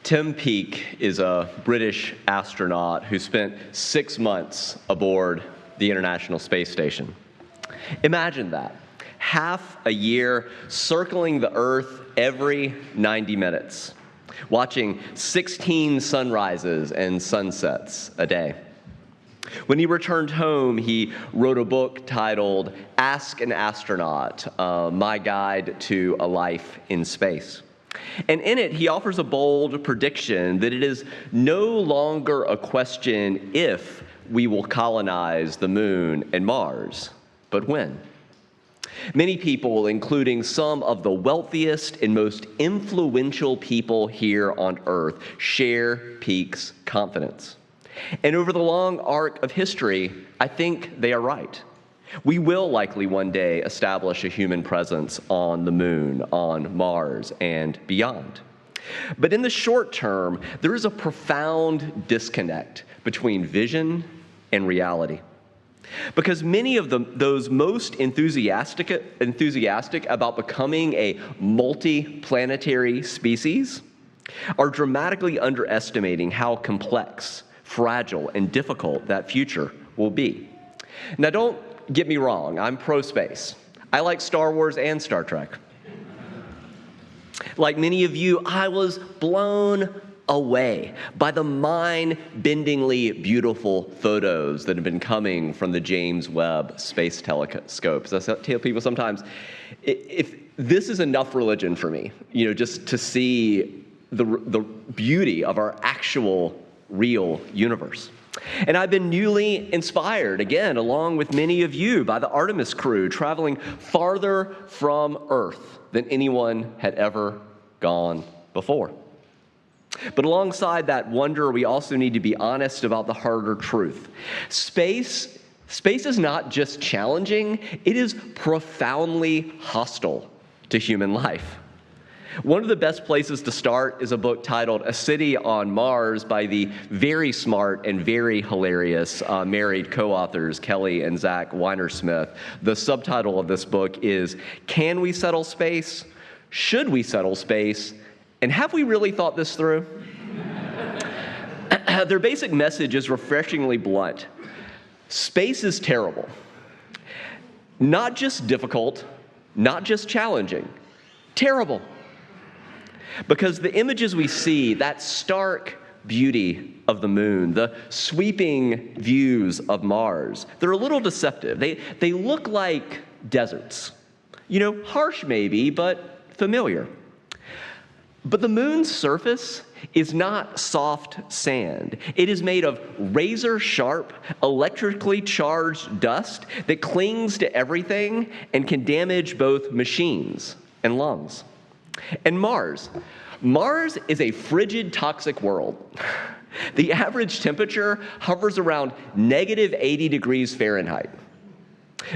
Tim Peake is a British astronaut who spent 6 months aboard the International Space Station. Imagine that. Half a year circling the Earth every 90 minutes, watching 16 sunrises and sunsets a day. When he returned home, he wrote a book titled Ask an Astronaut, My Guide to a Life in Space. And in it, he offers a bold prediction that it is no longer a question if we will colonize the moon and Mars, but when. Many people, including some of the wealthiest and most influential people here on Earth, share Peake's confidence. And over the long arc of history, I think they are right. We will likely one day establish a human presence on the moon, on Mars, and beyond. But in the short term, there is a profound disconnect between vision and reality. Because many of those most enthusiastic about becoming a multi-planetary species are dramatically underestimating how complex, fragile, and difficult that future will be. Now, don't get me wrong, I'm pro-space. I like Star Wars and Star Trek. Like many of you, I was blown away by the mind-bendingly beautiful photos that have been coming from the James Webb Space Telescope. As I tell people sometimes, if this is enough religion for me, just to see the beauty of our actual real universe. And I've been newly inspired, again, along with many of you, by the Artemis crew traveling farther from Earth than anyone had ever gone before. But alongside that wonder, we also need to be honest about the harder truth. Space is not just challenging, it is profoundly hostile to human life. One of the best places to start is a book titled A City on Mars by the very smart and very hilarious married co-authors Kelly and Zach Weinersmith. The subtitle of this book is Can We Settle Space? Should We Settle Space? And have we really thought this through? Their basic message is refreshingly blunt. Space is terrible. Not just difficult, not just challenging, terrible. Because the images we see, that stark beauty of the moon, the sweeping views of Mars, they're a little deceptive. They look like deserts. Harsh maybe, but familiar. But the moon's surface is not soft sand. It is made of razor-sharp, electrically charged dust that clings to everything and can damage both machines and lungs. And Mars is a frigid, toxic world. The average temperature hovers around negative 80 degrees Fahrenheit.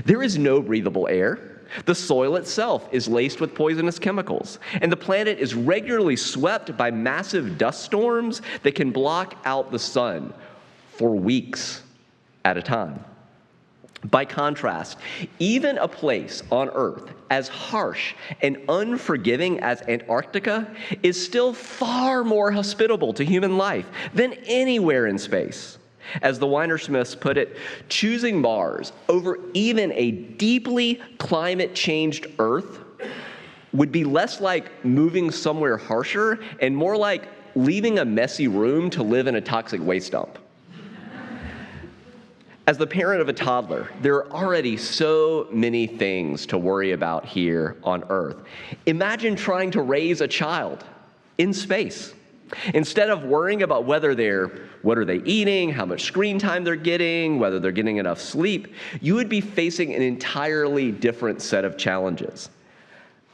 There is no breathable air. The soil itself is laced with poisonous chemicals, and the planet is regularly swept by massive dust storms that can block out the sun for weeks at a time. By contrast, even a place on Earth as harsh and unforgiving as Antarctica is still far more hospitable to human life than anywhere in space. As the Weinersmiths put it, choosing Mars over even a deeply climate-changed Earth would be less like moving somewhere harsher and more like leaving a messy room to live in a toxic waste dump. As the parent of a toddler, there are already so many things to worry about here on Earth. Imagine trying to raise a child in space. Instead of worrying about what are they eating, how much screen time they're getting, whether they're getting enough sleep, you would be facing an entirely different set of challenges.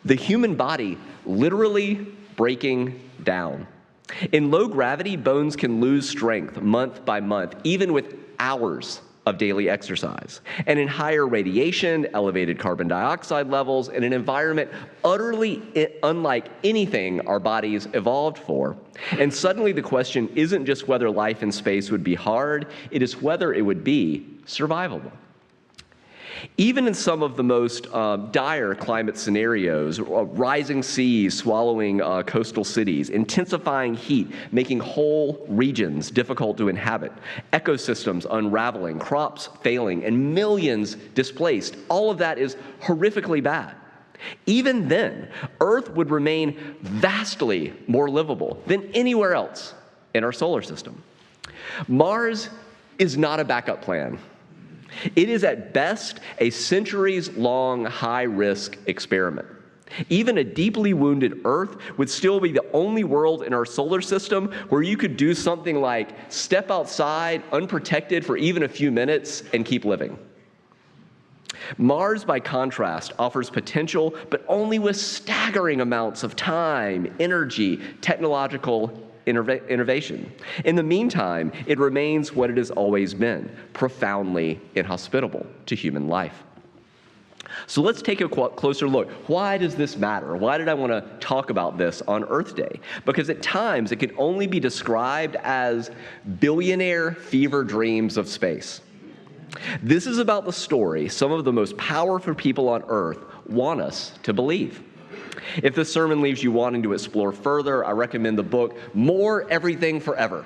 The human body literally breaking down. In low gravity, bones can lose strength month by month, even with hours of daily exercise. And in higher radiation, elevated carbon dioxide levels, in an environment utterly unlike anything our bodies evolved for. And suddenly the question isn't just whether life in space would be hard, it is whether it would be survivable. Even in some of the most dire climate scenarios, rising seas swallowing coastal cities, intensifying heat, making whole regions difficult to inhabit, ecosystems unraveling, crops failing, and millions displaced, all of that is horrifically bad. Even then, Earth would remain vastly more livable than anywhere else in our solar system. Mars is not a backup plan. It is at best a centuries-long high-risk experiment. Even a deeply wounded Earth would still be the only world in our solar system where you could do something like step outside unprotected for even a few minutes and keep living. Mars, by contrast, offers potential, but only with staggering amounts of time, energy, technological innovation. In the meantime, it remains what it has always been, profoundly inhospitable to human life. So let's take a closer look. Why does this matter? Why did I want to talk about this on Earth Day? Because at times it can only be described as billionaire fever dreams of space. This is about the story some of the most powerful people on Earth want us to believe. If this sermon leaves you wanting to explore further, I recommend the book More Everything Forever: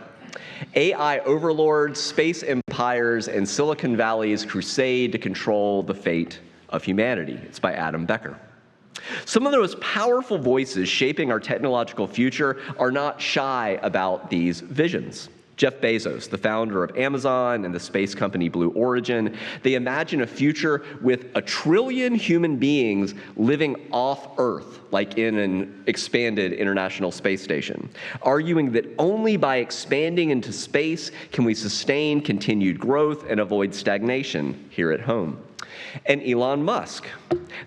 AI Overlords, Space Empires, and Silicon Valley's Crusade to Control the Fate of Humanity. It's by Adam Becker. Some of the most powerful voices shaping our technological future are not shy about these visions. Jeff Bezos, the founder of Amazon and the space company Blue Origin, they imagine a future with 1 trillion human beings living off Earth, like in an expanded International Space Station, arguing that only by expanding into space can we sustain continued growth and avoid stagnation here at home. And Elon Musk,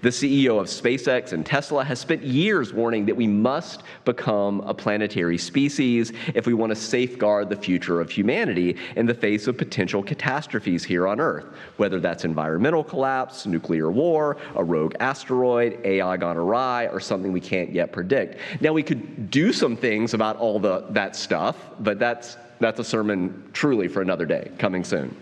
the CEO of SpaceX and Tesla, has spent years warning that we must become a planetary species if we want to safeguard the future of humanity in the face of potential catastrophes here on Earth, whether that's environmental collapse, nuclear war, a rogue asteroid, AI gone awry, or something we can't yet predict. Now, we could do some things about all that stuff, but that's a sermon truly for another day, coming soon.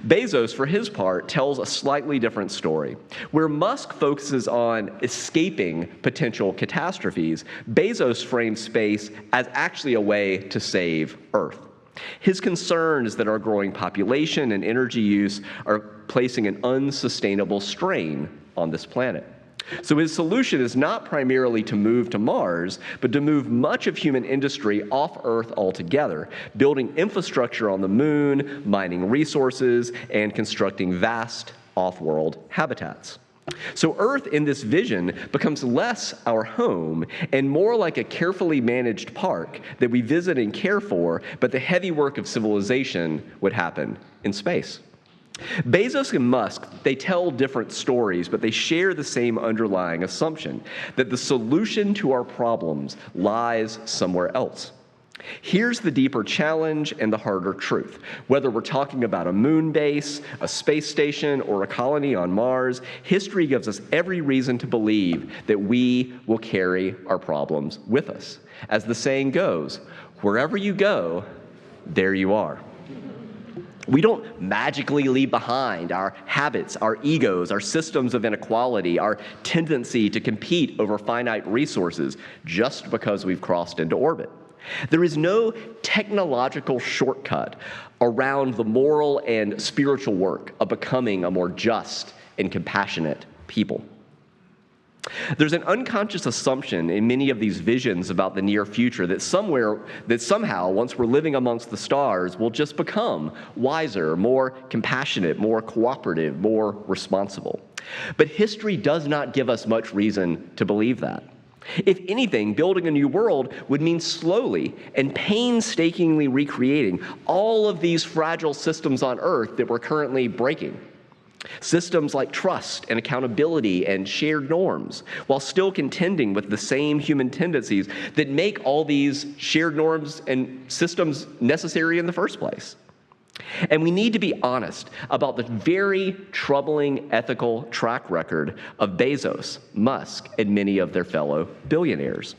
Bezos, for his part, tells a slightly different story. Where Musk focuses on escaping potential catastrophes, Bezos frames space as actually a way to save Earth. His concern is that our growing population and energy use are placing an unsustainable strain on this planet. So his solution is not primarily to move to Mars, but to move much of human industry off Earth altogether, building infrastructure on the moon, mining resources, and constructing vast off-world habitats. So Earth, in this vision, becomes less our home and more like a carefully managed park that we visit and care for, but the heavy work of civilization would happen in space. Bezos and Musk, they tell different stories, but they share the same underlying assumption that the solution to our problems lies somewhere else. Here's the deeper challenge and the harder truth. Whether we're talking about a moon base, a space station, or a colony on Mars, history gives us every reason to believe that we will carry our problems with us. As the saying goes, wherever you go, there you are. We don't magically leave behind our habits, our egos, our systems of inequality, our tendency to compete over finite resources just because we've crossed into orbit. There is no technological shortcut around the moral and spiritual work of becoming a more just and compassionate people. There's an unconscious assumption in many of these visions about the near future that somehow, once we're living amongst the stars, we'll just become wiser, more compassionate, more cooperative, more responsible. But history does not give us much reason to believe that. If anything, building a new world would mean slowly and painstakingly recreating all of these fragile systems on Earth that we're currently breaking. Systems like trust and accountability and shared norms, while still contending with the same human tendencies that make all these shared norms and systems necessary in the first place. And we need to be honest about the very troubling ethical track record of Bezos, Musk, and many of their fellow billionaires.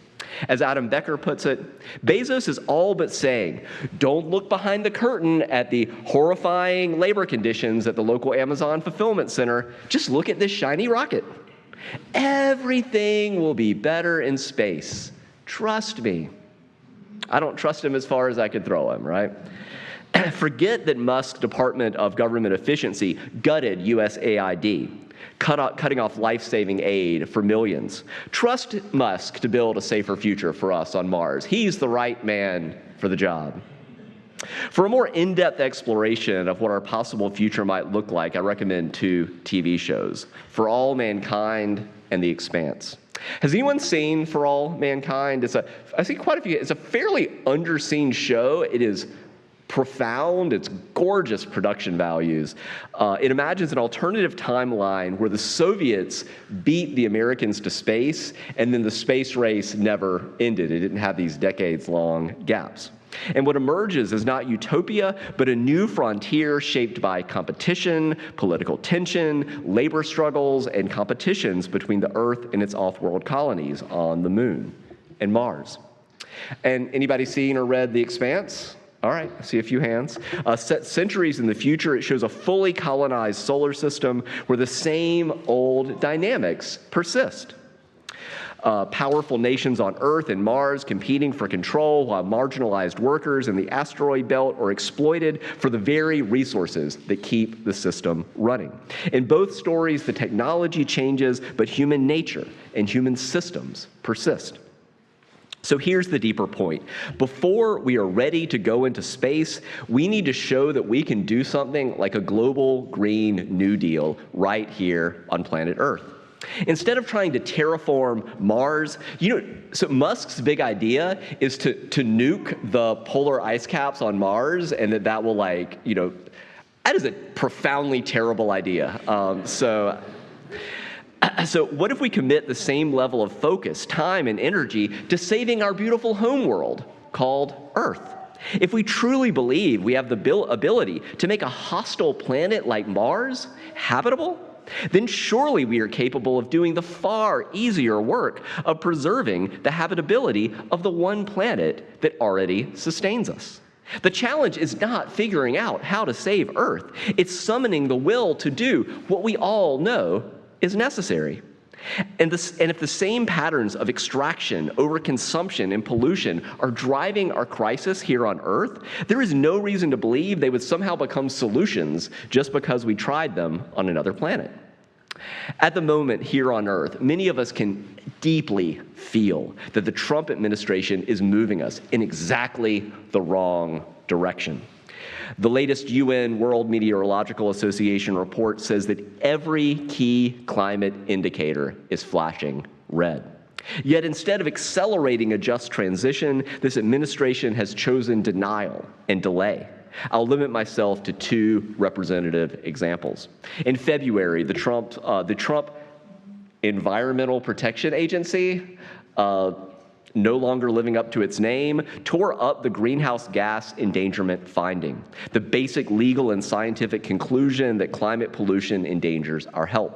As Adam Becker puts it, Bezos is all but saying, don't look behind the curtain at the horrifying labor conditions at the local Amazon fulfillment center. Just look at this shiny rocket. Everything will be better in space. Trust me. I don't trust him as far as I could throw him, right? Forget that Musk's Department of Government Efficiency gutted USAID, cutting off life-saving aid for millions. Trust Musk to build a safer future for us on Mars. He's the right man for the job. For a more in-depth exploration of what our possible future might look like, I recommend 2 TV shows, For All Mankind and The Expanse. Has anyone seen For All Mankind? I've seen quite a few. It's a fairly underseen show. It is profound. It's gorgeous production values. It imagines an alternative timeline where the Soviets beat the Americans to space, and then the space race never ended. It didn't have these decades-long gaps. And what emerges is not utopia, but a new frontier shaped by competition, political tension, labor struggles, and competitions between the Earth and its off-world colonies on the Moon and Mars. And anybody seen or read The Expanse? All right, I see a few hands. Set centuries in the future, it shows a fully colonized solar system where the same old dynamics persist. Powerful nations on Earth and Mars competing for control while marginalized workers in the asteroid belt are exploited for the very resources that keep the system running. In both stories, the technology changes, but human nature and human systems persist. So here's the deeper point. Before we are ready to go into space, we need to show that we can do something like a global Green New Deal right here on planet Earth. Instead of trying to terraform Mars, so Musk's big idea is to nuke the polar ice caps on Mars, and that will that is a profoundly terrible idea. So what if we commit the same level of focus, time, and energy to saving our beautiful home world called Earth? If we truly believe we have the ability to make a hostile planet like Mars habitable, then surely we are capable of doing the far easier work of preserving the habitability of the one planet that already sustains us. The challenge is not figuring out how to save Earth. It's summoning the will to do what we all know is necessary. And if the same patterns of extraction, overconsumption, and pollution are driving our crisis here on Earth, there is no reason to believe they would somehow become solutions just because we tried them on another planet. At the moment here on Earth, many of us can deeply feel that the Trump administration is moving us in exactly the wrong direction. The latest UN World Meteorological Association report says that every key climate indicator is flashing red. Yet instead of accelerating a just transition, this administration has chosen denial and delay. I'll limit myself to 2 representative examples. In February, the Trump Environmental Protection Agency, no longer living up to its name, tore up the greenhouse gas endangerment finding, the basic legal and scientific conclusion that climate pollution endangers our health,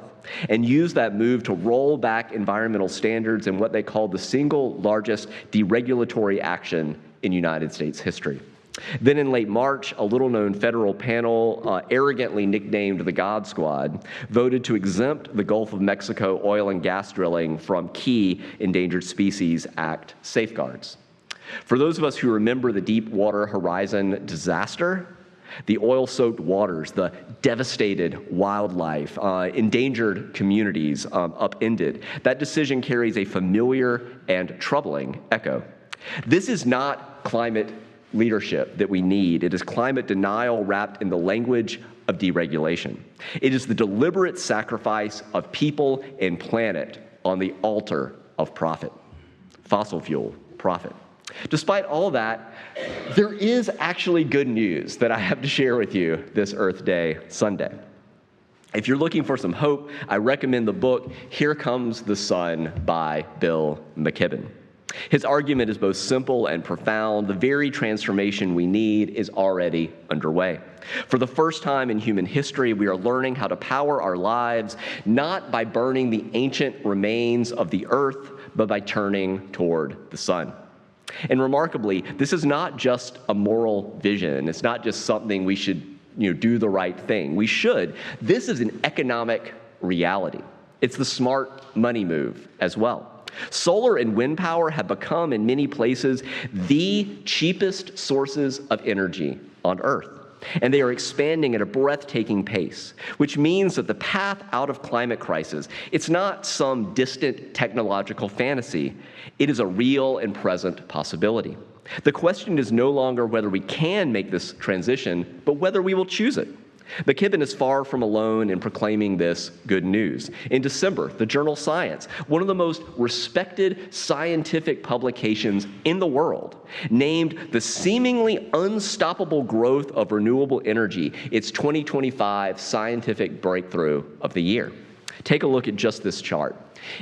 and used that move to roll back environmental standards in what they called the single largest deregulatory action in United States history. Then in late March, a little-known federal panel, arrogantly nicknamed the God Squad, voted to exempt the Gulf of Mexico oil and gas drilling from key Endangered Species Act safeguards. For those of us who remember the Deepwater Horizon disaster, the oil-soaked waters, the devastated wildlife, endangered communities upended, that decision carries a familiar and troubling echo. This is not climate leadership that we need. It is climate denial wrapped in the language of deregulation. It is the deliberate sacrifice of people and planet on the altar of profit, fossil fuel profit. Despite all that, there is actually good news that I have to share with you this Earth Day Sunday. If you're looking for some hope, I recommend the book Here Comes the Sun by Bill McKibben. His argument is both simple and profound. The very transformation we need is already underway. For the first time in human history, we are learning how to power our lives, not by burning the ancient remains of the earth, but by turning toward the sun. And remarkably, this is not just a moral vision. It's not just something we should do the right thing. We should. This is an economic reality. It's the smart money move as well. Solar and wind power have become, in many places, the cheapest sources of energy on Earth. And they are expanding at a breathtaking pace, which means that the path out of climate crisis, it's not some distant technological fantasy. It is a real and present possibility. The question is no longer whether we can make this transition, but whether we will choose it. McKibben is far from alone in proclaiming this good news. In December, the journal Science, one of the most respected scientific publications in the world, named the seemingly unstoppable growth of renewable energy its 2025 scientific breakthrough of the year. Take a look at just this chart.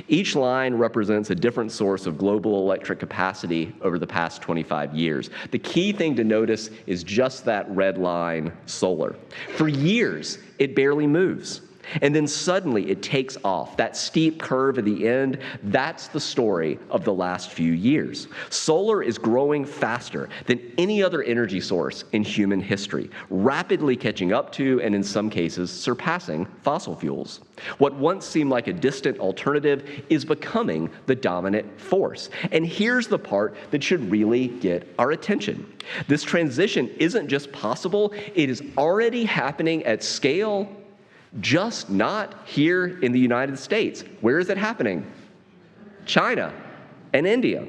Each line represents a different source of global electric capacity over the past 25 years. The key thing to notice is just that red line, solar. For years, it barely moves. And then suddenly it takes off. That steep curve at the end, that's the story of the last few years. Solar is growing faster than any other energy source in human history, rapidly catching up to, and in some cases, surpassing fossil fuels. What once seemed like a distant alternative is becoming the dominant force. And here's the part that should really get our attention. This transition isn't just possible, it is already happening at scale, just not here in the United States. Where is it happening? China and India.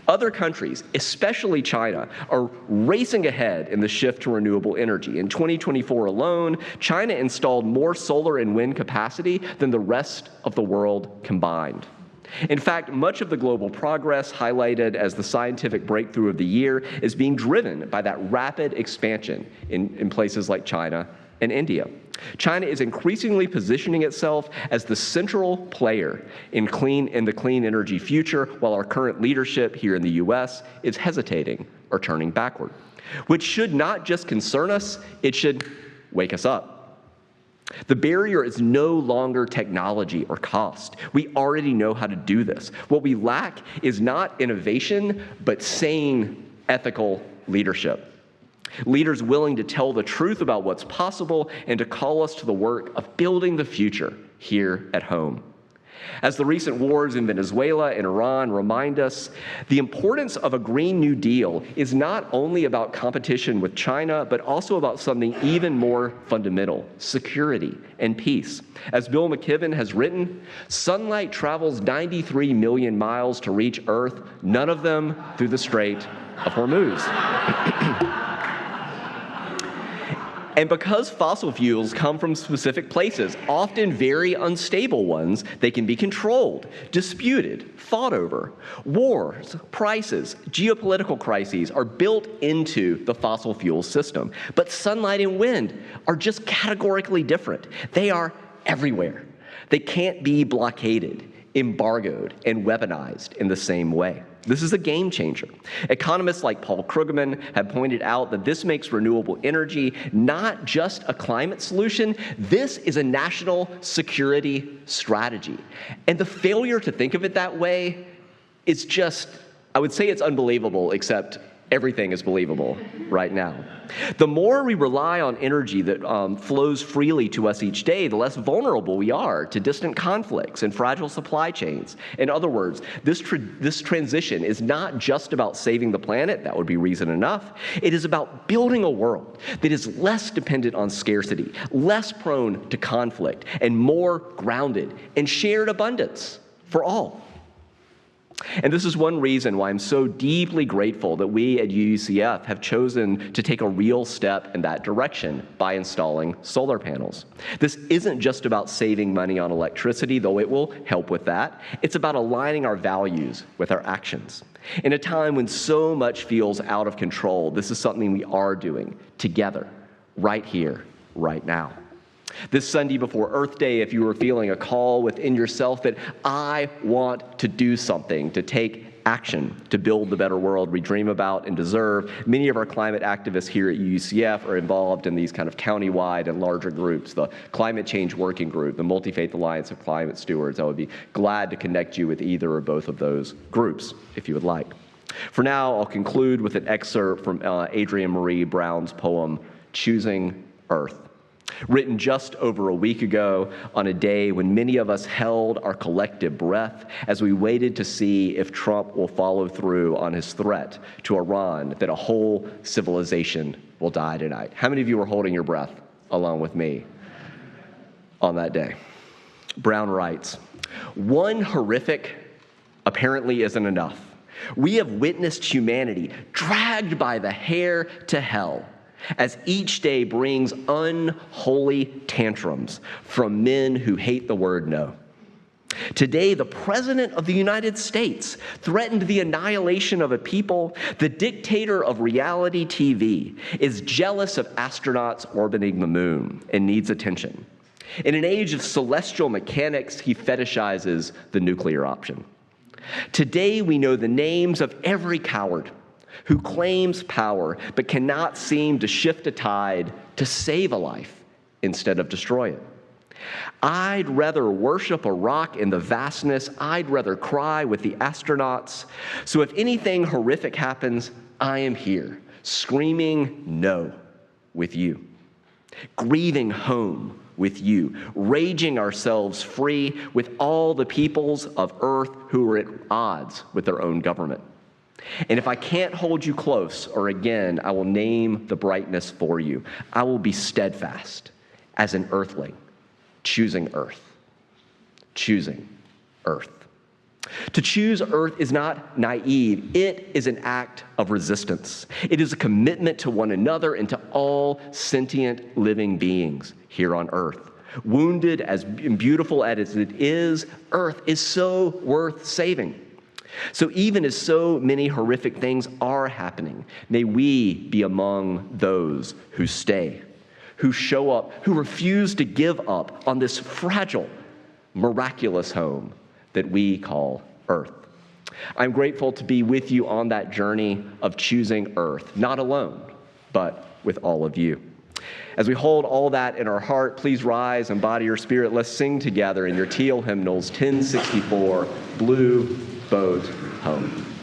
Other countries, especially China, are racing ahead in the shift to renewable energy. In 2024 alone, China installed more solar and wind capacity than the rest of the world combined. In fact, much of the global progress highlighted as the scientific breakthrough of the year is being driven by that rapid expansion in places like China and India. China is increasingly positioning itself as the central player in the clean energy future, while our current leadership here in the U.S. is hesitating or turning backward, which should not just concern us, it should wake us up. The barrier is no longer technology or cost. We already know how to do this. What we lack is not innovation, but sane, ethical leadership. Leaders willing to tell the truth about what's possible and to call us to the work of building the future here at home. As the recent wars in Venezuela and Iran remind us, the importance of a Green New Deal is not only about competition with China, but also about something even more fundamental: security and peace. As Bill McKibben has written, sunlight travels 93 million miles to reach Earth, none of them through the Strait of Hormuz. And because fossil fuels come from specific places, often very unstable ones, they can be controlled, disputed, fought over. Wars, prices, geopolitical crises are built into the fossil fuel system. But sunlight and wind are just categorically different. They are everywhere. They can't be blockaded, embargoed, and weaponized in the same way. This is a game changer. Economists like Paul Krugman have pointed out that this makes renewable energy not just a climate solution, this is a national security strategy. And the failure to think of it that way is just, I would say it's unbelievable, except everything is believable right now. The more we rely on energy that flows freely to us each day, the less vulnerable we are to distant conflicts and fragile supply chains. In other words, this transition is not just about saving the planet, that would be reason enough. It is about building a world that is less dependent on scarcity, less prone to conflict, and more grounded in shared abundance for all. And this is one reason why I'm so deeply grateful that we at UCF have chosen to take a real step in that direction by installing solar panels. This isn't just about saving money on electricity, though it will help with that. It's about aligning our values with our actions. In a time when so much feels out of control, this is something we are doing together, right here, right now. This Sunday before Earth Day, if you were feeling a call within yourself that I want to do something to take action to build the better world we dream about and deserve. Many of our climate activists here at UCF are involved in these kind of county-wide and larger groups, the Climate Change Working Group, the Multi-Faith Alliance of Climate Stewards. I would be glad to connect you with either or both of those groups if you would like. For now, I'll conclude with an excerpt from Adrienne Marie Brown's poem, Choosing Earth. Written just over a week ago on a day when many of us held our collective breath as we waited to see if Trump will follow through on his threat to Iran that a whole civilization will die tonight. How many of you were holding your breath along with me on that day? Brown writes, "One horrific apparently isn't enough. We have witnessed humanity dragged by the hair to hell as each day brings unholy tantrums from men who hate the word no. Today, the President of the United States threatened the annihilation of a people. The dictator of reality TV is jealous of astronauts orbiting the moon and needs attention. In an age of celestial mechanics, he fetishizes the nuclear option. Today, we know the names of every coward who claims power but cannot seem to shift a tide to save a life instead of destroy it. I'd rather worship a rock in the vastness. I'd rather cry with the astronauts. So if anything horrific happens, I am here, screaming no with you, grieving home with you, raging ourselves free with all the peoples of earth who are at odds with their own government. And if I can't hold you close, or again, I will name the brightness for you. I will be steadfast as an earthling, choosing earth. Choosing earth. To choose earth is not naive. It is an act of resistance. It is a commitment to one another and to all sentient living beings here on earth. Wounded as beautiful as it is, earth is so worth saving. So even as so many horrific things are happening, may we be among those who stay, who show up, who refuse to give up on this fragile, miraculous home that we call earth. I'm grateful to be with you on that journey of choosing earth, not alone, but with all of you. As we hold all that in our heart, please rise and body your spirit. Let's sing together in your teal hymnals, 1064, Blue Boat Home.